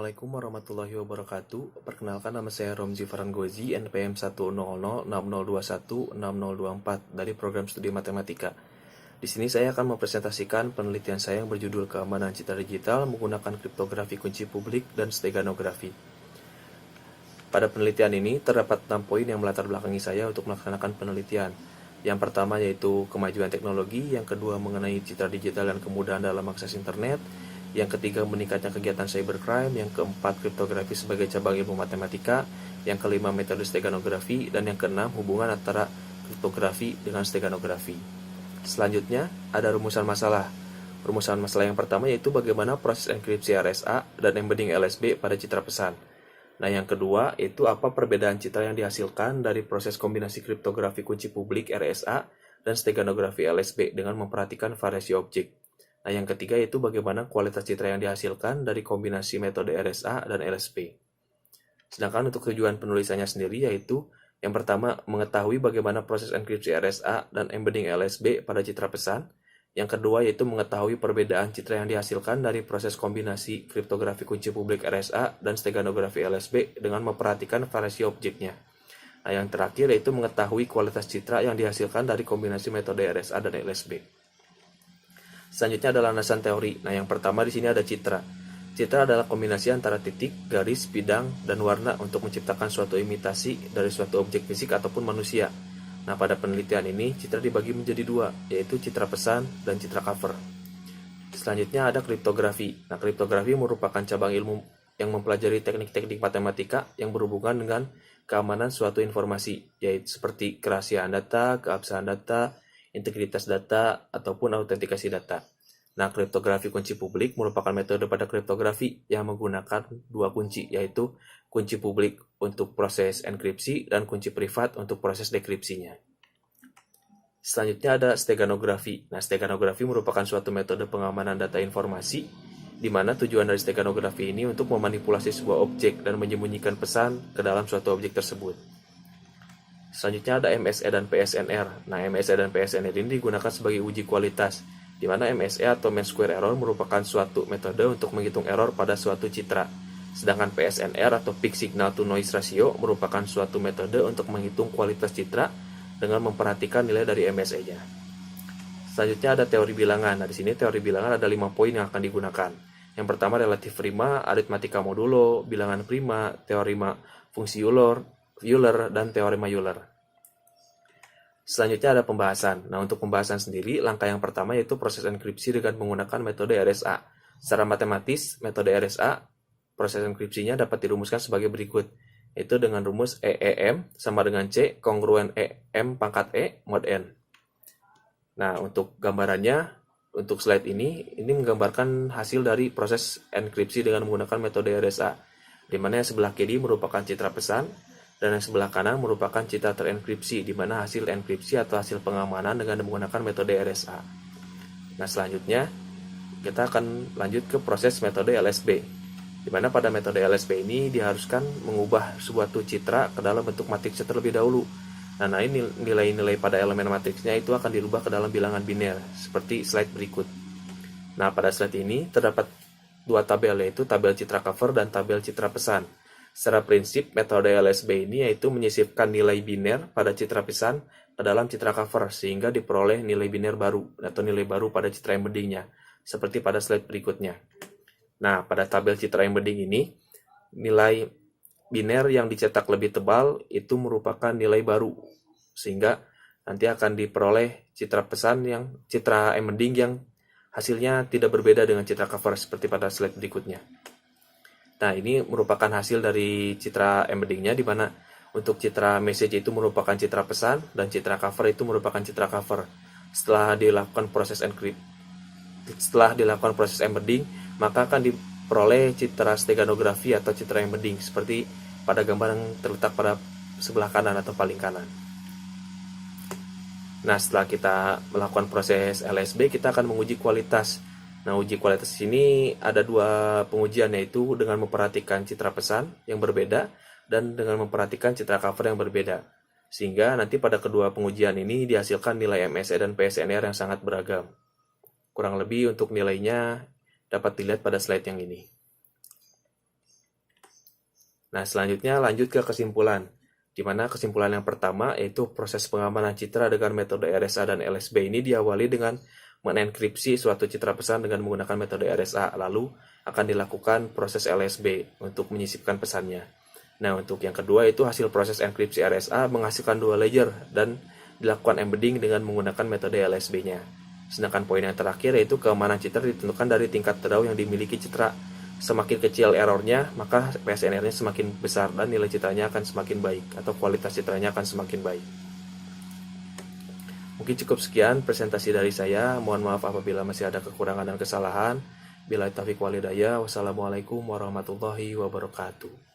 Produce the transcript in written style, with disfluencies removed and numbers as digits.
Assalamualaikum warahmatullahi wabarakatuh. Perkenalkan, nama saya Romzi Faranggozi, NPM 10060216024 dari program studi matematika. Di sini saya akan mempresentasikan penelitian saya yang berjudul Keamanan Citra Digital menggunakan kriptografi kunci publik dan steganografi. Pada penelitian ini terdapat 6 poin yang melatar belakangi saya untuk melaksanakan penelitian. Yang pertama yaitu kemajuan teknologi, yang kedua mengenai citra digital dan kemudahan dalam akses internet, yang ketiga meningkatnya kegiatan cybercrime, yang keempat kriptografi sebagai cabang ilmu matematika, yang kelima metode steganografi, dan yang keenam hubungan antara kriptografi dengan steganografi. Selanjutnya ada rumusan masalah. Rumusan masalah yang pertama yaitu bagaimana proses enkripsi RSA dan embedding LSB pada citra pesan. Nah, yang kedua itu apa perbedaan citra yang dihasilkan dari proses kombinasi kriptografi kunci publik RSA dan steganografi LSB dengan memperhatikan variasi objek. Nah, yang ketiga yaitu bagaimana kualitas citra yang dihasilkan dari kombinasi metode RSA dan LSB. Sedangkan untuk tujuan penulisannya sendiri yaitu yang pertama mengetahui bagaimana proses enkripsi RSA dan embedding LSB pada citra pesan. Yang kedua yaitu mengetahui perbedaan citra yang dihasilkan dari proses kombinasi kriptografi kunci publik RSA dan steganografi LSB dengan memperhatikan variasi objeknya. Nah, yang terakhir yaitu mengetahui kualitas citra yang dihasilkan dari kombinasi metode RSA dan LSB. Selanjutnya adalah landasan teori. Nah, yang pertama di sini ada citra. Citra adalah kombinasi antara titik, garis, bidang, dan warna untuk menciptakan suatu imitasi dari suatu objek fisik ataupun manusia. Nah, pada penelitian ini, citra dibagi menjadi dua, yaitu citra pesan dan citra cover. Selanjutnya ada kriptografi. Nah, kriptografi merupakan cabang ilmu yang mempelajari teknik-teknik matematika yang berhubungan dengan keamanan suatu informasi, yaitu seperti kerahasiaan data, keabsahan data, integritas data, ataupun autentikasi data. Nah, kriptografi kunci publik merupakan metode pada kriptografi yang menggunakan dua kunci, yaitu kunci publik untuk proses enkripsi dan kunci privat untuk proses dekripsinya. Selanjutnya ada steganografi. Nah, steganografi merupakan suatu metode pengamanan data informasi, di mana tujuan dari steganografi ini untuk memanipulasi sebuah objek dan menyembunyikan pesan ke dalam suatu objek tersebut. Selanjutnya ada MSE dan PSNR. Nah, MSE dan PSNR ini digunakan sebagai uji kualitas, di mana MSE atau mean square error merupakan suatu metode untuk menghitung error pada suatu citra. Sedangkan PSNR atau peak signal to noise ratio merupakan suatu metode untuk menghitung kualitas citra dengan memperhatikan nilai dari MSE-nya. Selanjutnya ada teori bilangan. Nah, di sini teori bilangan ada 5 poin yang akan digunakan. Yang pertama relatif prima, aritmatika modulo, bilangan prima, teorema fungsi Euler, dan teorema Euler. Selanjutnya ada pembahasan. Nah, untuk pembahasan sendiri, langkah yang pertama yaitu proses enkripsi dengan menggunakan metode RSA. Secara matematis, metode RSA, proses enkripsinya dapat dirumuskan sebagai berikut, yaitu dengan rumus EEM sama dengan C kongruen EM pangkat E mod N. Nah, untuk gambarannya, untuk slide ini menggambarkan hasil dari proses enkripsi dengan menggunakan metode RSA, di mana yang sebelah kiri merupakan citra pesan, dan yang sebelah kanan merupakan citra terenkripsi, di mana hasil enkripsi atau hasil pengamanan dengan menggunakan metode RSA. Nah, selanjutnya kita akan lanjut ke proses metode LSB, di mana pada metode LSB ini diharuskan mengubah suatu citra ke dalam bentuk matriks terlebih dahulu. Nah, ini nilai-nilai pada elemen matriksnya itu akan dirubah ke dalam bilangan biner, seperti slide berikut. Nah, pada slide ini terdapat dua tabel, yaitu tabel citra cover dan tabel citra pesan. Secara prinsip, metode LSB ini yaitu menyisipkan nilai biner pada citra pesan ke dalam citra cover, sehingga diperoleh nilai biner baru atau nilai baru pada citra embeddingnya, seperti pada slide berikutnya. Nah, pada tabel citra embedding ini, nilai biner yang dicetak lebih tebal itu merupakan nilai baru, sehingga nanti akan diperoleh citra embedding yang hasilnya tidak berbeda dengan citra cover seperti pada slide berikutnya. Nah, ini merupakan hasil dari citra embeddingnya, di mana untuk citra message itu merupakan citra pesan dan citra cover itu merupakan citra cover. Setelah dilakukan proses embedding, maka akan diperoleh citra steganografi atau citra embedding seperti pada gambar yang terletak pada sebelah kanan atau paling kanan. Nah, setelah kita melakukan proses LSB, kita akan menguji kualitas. Nah, uji kualitas ini ada dua pengujian, yaitu dengan memperhatikan citra pesan yang berbeda dan dengan memperhatikan citra cover yang berbeda. Sehingga nanti pada kedua pengujian ini dihasilkan nilai MSE dan PSNR yang sangat beragam. Kurang lebih untuk nilainya dapat dilihat pada slide yang ini. Nah, selanjutnya lanjut ke kesimpulan, di mana kesimpulan yang pertama yaitu proses pengamanan citra dengan metode RSA dan LSB ini diawali dengan menenkripsi suatu citra pesan dengan menggunakan metode RSA, lalu akan dilakukan proses LSB untuk menyisipkan pesannya. Nah, untuk yang kedua itu hasil proses enkripsi RSA menghasilkan dua layer dan dilakukan embedding dengan menggunakan metode LSB-nya. Sedangkan poin yang terakhir yaitu keamanan citra ditentukan dari tingkat draw yang dimiliki citra. Semakin kecil errornya, maka PSNR-nya semakin besar dan nilai citranya akan semakin baik atau kualitas citranya akan semakin baik. Mungkin cukup sekian presentasi dari saya. Mohon maaf apabila masih ada kekurangan dan kesalahan. Billahi taufiq wal hidayah. Wassalamualaikum warahmatullahi wabarakatuh.